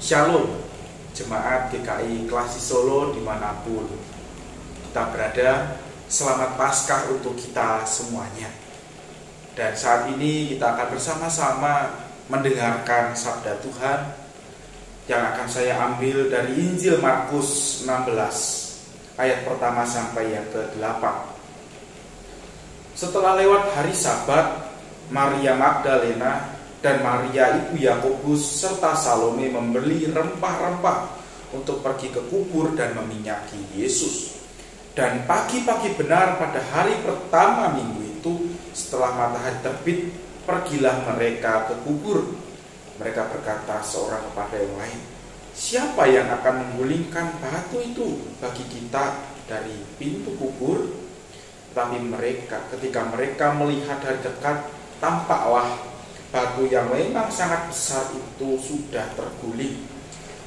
Shalom, jemaat GKI Klasi Solo dimanapun kita berada. Selamat Paskah untuk kita semuanya. Dan saat ini kita akan bersama-sama mendengarkan sabda Tuhan yang akan saya ambil dari Injil Markus 16 ayat pertama sampai yang ke-8. Setelah lewat hari Sabat, Maria Magdalena dan Maria ibu Yakobus serta Salome membeli rempah-rempah untuk pergi ke kubur dan meminyaki Yesus. Dan pagi-pagi benar pada hari pertama minggu itu, setelah matahari terbit, pergilah mereka ke kubur. Mereka berkata seorang kepada yang lain, "Siapa yang akan menggulingkan batu itu bagi kita dari pintu kubur?" Tetapi ketika mereka melihat dari dekat, tampaklah batu yang memang sangat besar itu sudah terguling.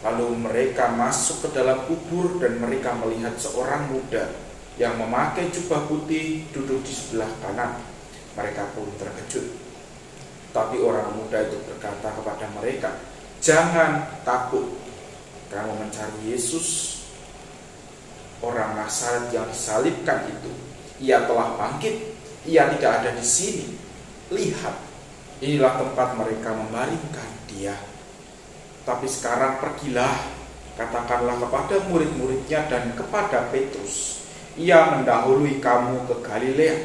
Lalu mereka masuk ke dalam kubur dan mereka melihat seorang muda yang memakai jubah putih duduk di sebelah kanan. Mereka pun terkejut. Tapi orang muda itu berkata kepada mereka, "Jangan takut. Kamu mencari Yesus, orang Nazaret yang disalibkan itu. Ia telah bangkit. Ia tidak ada di sini. Lihat, inilah tempat mereka membaringkan dia. Tapi sekarang pergilah, katakanlah kepada murid-muridnya dan kepada Petrus, ia mendahului kamu ke Galilea.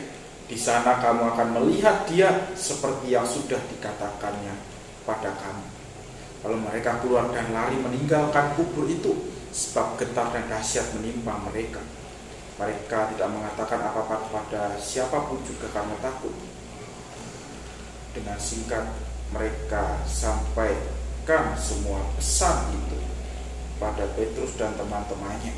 Di sana kamu akan melihat dia seperti yang sudah dikatakannya pada kamu." Lalu mereka keluar dan lari meninggalkan kubur itu, sebab getar dan dahsyat menimpa mereka. Mereka tidak mengatakan apa-apa kepada siapapun juga karena takut. Dengan singkat mereka sampaikan semua pesan itu pada Petrus dan teman-temannya.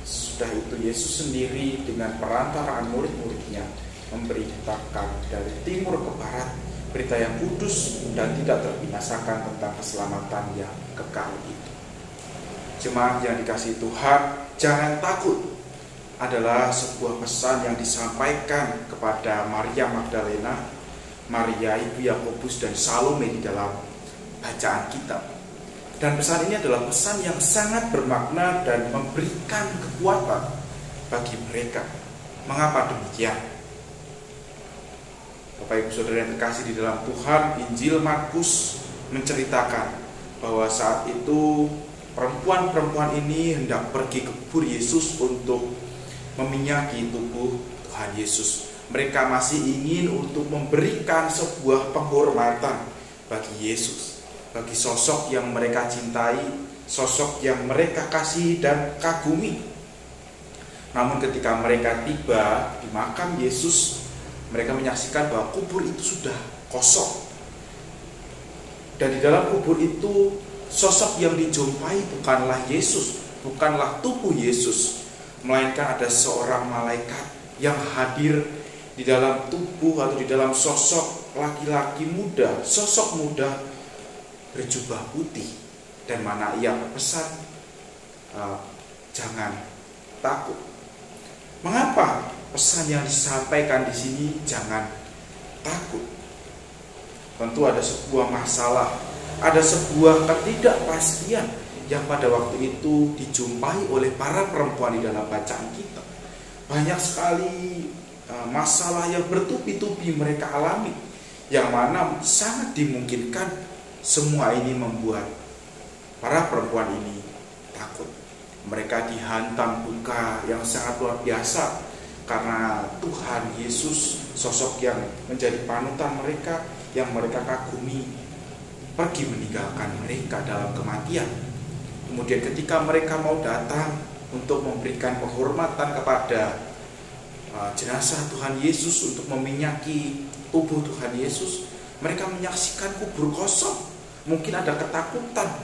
Sesudah itu Yesus sendiri dengan perantaraan murid-muridnya memberitakan dari timur ke barat berita yang kudus dan tidak terbinasakan tentang keselamatan yang kekal itu. Jemaat yang dikasihi Tuhan, jangan takut adalah sebuah pesan yang disampaikan kepada Maria Magdalena, Maria ibu Yakobus dan Salome di dalam bacaan kita. Dan pesan ini adalah pesan yang sangat bermakna dan memberikan kekuatan bagi mereka. Mengapa demikian? Bapak Ibu Saudara yang terkasih di dalam Tuhan, Injil Markus menceritakan bahwa saat itu perempuan-perempuan ini hendak pergi ke kubur Yesus untuk meminyaki tubuh Tuhan Yesus. Mereka masih ingin untuk memberikan sebuah penghormatan bagi Yesus, bagi sosok yang mereka cintai, sosok yang mereka kasihi dan kagumi. Namun ketika mereka tiba di makam Yesus, mereka menyaksikan bahwa kubur itu sudah kosong. Dan di dalam kubur itu, sosok yang dijumpai bukanlah Yesus, bukanlah tubuh Yesus, melainkan ada seorang malaikat yang hadir di dalam tubuh atau di dalam sosok laki-laki muda, sosok muda berjubah putih. Dan mana ia berpesan, jangan takut. Mengapa pesan yang disampaikan di sini jangan takut? Tentu ada sebuah masalah, ada sebuah ketidakpastian yang pada waktu itu dijumpai oleh para perempuan di dalam bacaan kita. Banyak sekali masalah yang bertubi-tubi mereka alami, yang mana sangat dimungkinkan semua ini membuat para perempuan ini takut. Mereka dihantam duka yang sangat luar biasa karena Tuhan Yesus, sosok yang menjadi panutan mereka, yang mereka kagumi, pergi meninggalkan mereka dalam kematian. Kemudian ketika mereka mau datang untuk memberikan penghormatan kepada jenazah Tuhan Yesus, untuk meminyaki tubuh Tuhan Yesus, mereka menyaksikan kubur kosong. Mungkin ada ketakutan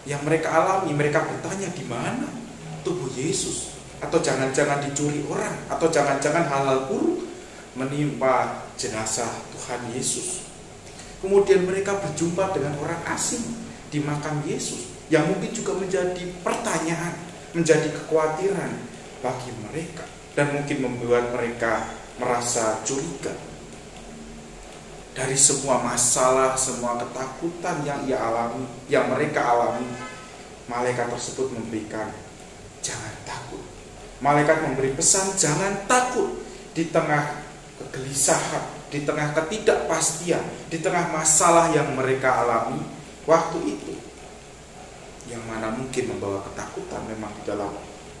yang mereka alami. Mereka bertanya, di mana tubuh Yesus? Atau jangan-jangan dicuri orang, atau jangan-jangan hal-hal buruk menimpa jenazah Tuhan Yesus. Kemudian mereka berjumpa dengan orang asing di makam Yesus, yang mungkin juga menjadi pertanyaan, menjadi kekhawatiran bagi mereka, dan mungkin membuat mereka merasa curiga. Dari semua masalah, semua ketakutan yang mereka alami, malaikat tersebut memberikan jangan takut. Malaikat memberi pesan jangan takut di tengah kegelisahan, di tengah ketidakpastian, di tengah masalah yang mereka alami waktu itu. Yang mana mungkin membawa ketakutan memang di dalam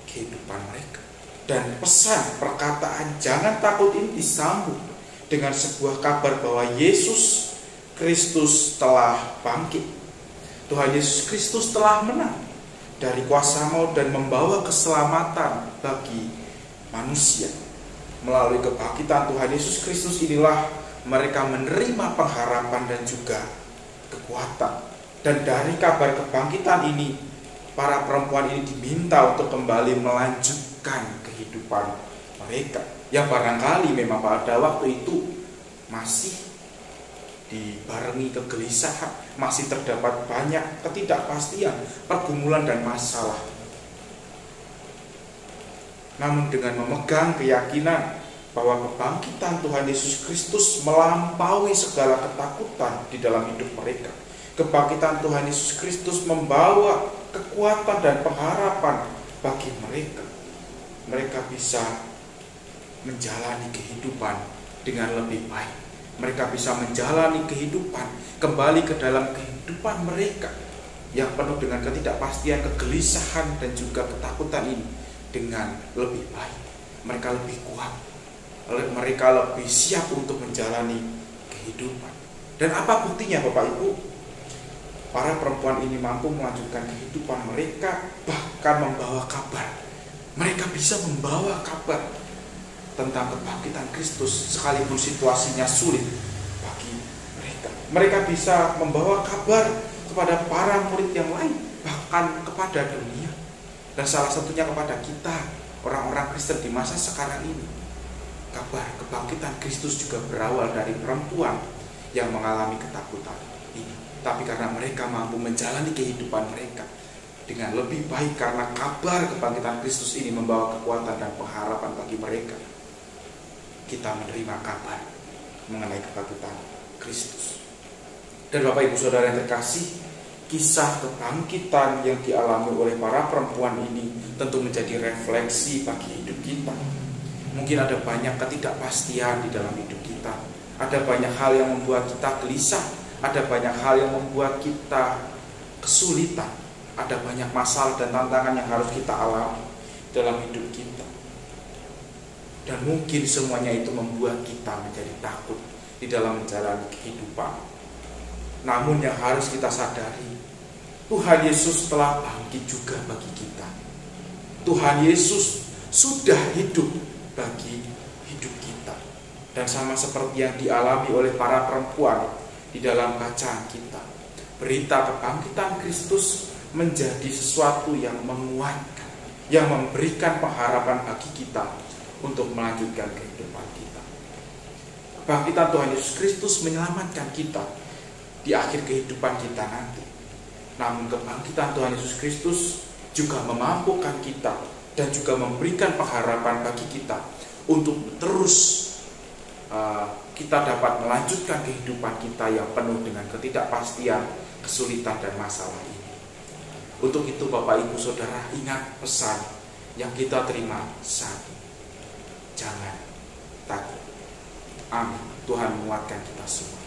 kehidupan mereka. Dan pesan perkataan jangan takut ini disambung dengan sebuah kabar bahwa Yesus Kristus telah bangkit. Tuhan Yesus Kristus telah menang dari kuasa maut dan membawa keselamatan bagi manusia. Melalui kebangkitan Tuhan Yesus Kristus inilah mereka menerima pengharapan dan juga kekuatan. Dan dari kabar kebangkitan ini, para perempuan ini diminta untuk kembali melanjutkan kehidupan mereka, yang barangkali memang pada waktu itu masih dibarengi kegelisahan, masih terdapat banyak ketidakpastian, pergumulan dan masalah. Namun dengan memegang keyakinan bahwa kebangkitan Tuhan Yesus Kristus melampaui segala ketakutan di dalam hidup mereka, kebangkitan Tuhan Yesus Kristus membawa kekuatan dan pengharapan bagi mereka, mereka bisa menjalani kehidupan dengan lebih baik. Mereka bisa menjalani kehidupan kembali ke dalam kehidupan mereka yang penuh dengan ketidakpastian, kegelisahan dan juga ketakutan ini dengan lebih baik. Mereka lebih kuat, mereka lebih siap untuk menjalani kehidupan. Dan apa buktinya Bapak Ibu? Para perempuan ini mampu melanjutkan kehidupan mereka, bahkan membawa kabar. Mereka bisa membawa kabar tentang kebangkitan Kristus sekalipun situasinya sulit bagi mereka. Mereka bisa membawa kabar kepada para murid yang lain, bahkan kepada dunia. Dan salah satunya kepada kita, orang-orang Kristen di masa sekarang ini. Kabar kebangkitan Kristus juga berawal dari perempuan yang mengalami ketakutan ini. Tapi karena mereka mampu menjalani kehidupan mereka dengan lebih baik, karena kabar kebangkitan Kristus ini membawa kekuatan dan pengharapan bagi mereka, kita menerima kabar mengenai kebangkitan Kristus. Dan Bapak Ibu Saudara yang terkasih, kisah kebangkitan yang dialami oleh para perempuan ini tentu menjadi refleksi bagi hidup kita. Mungkin ada banyak ketidakpastian di dalam hidup kita, ada banyak hal yang membuat kita gelisah, ada banyak hal yang membuat kita kesulitan, ada banyak masalah dan tantangan yang harus kita alami dalam hidup kita. Dan mungkin semuanya itu membuat kita menjadi takut di dalam menjalani kehidupan. Namun yang harus kita sadari, Tuhan Yesus telah bangkit juga bagi kita. Tuhan Yesus sudah hidup bagi hidup kita. Dan sama seperti yang dialami oleh para perempuan di dalam bacaan kita, berita kebangkitan Kristus menjadi sesuatu yang menguatkan, yang memberikan pengharapan bagi kita untuk melanjutkan kehidupan kita. Kebangkitan Tuhan Yesus Kristus menyelamatkan kita di akhir kehidupan kita nanti. Namun kebangkitan Tuhan Yesus Kristus juga memampukan kita dan juga memberikan pengharapan bagi kita untuk terus kita dapat melanjutkan kehidupan kita yang penuh dengan ketidakpastian, kesulitan dan masalah ini. Untuk itu Bapak Ibu Saudara, ingat pesan yang kita terima saat ini. Jangan takut. Amin. Tuhan menguatkan kita semua.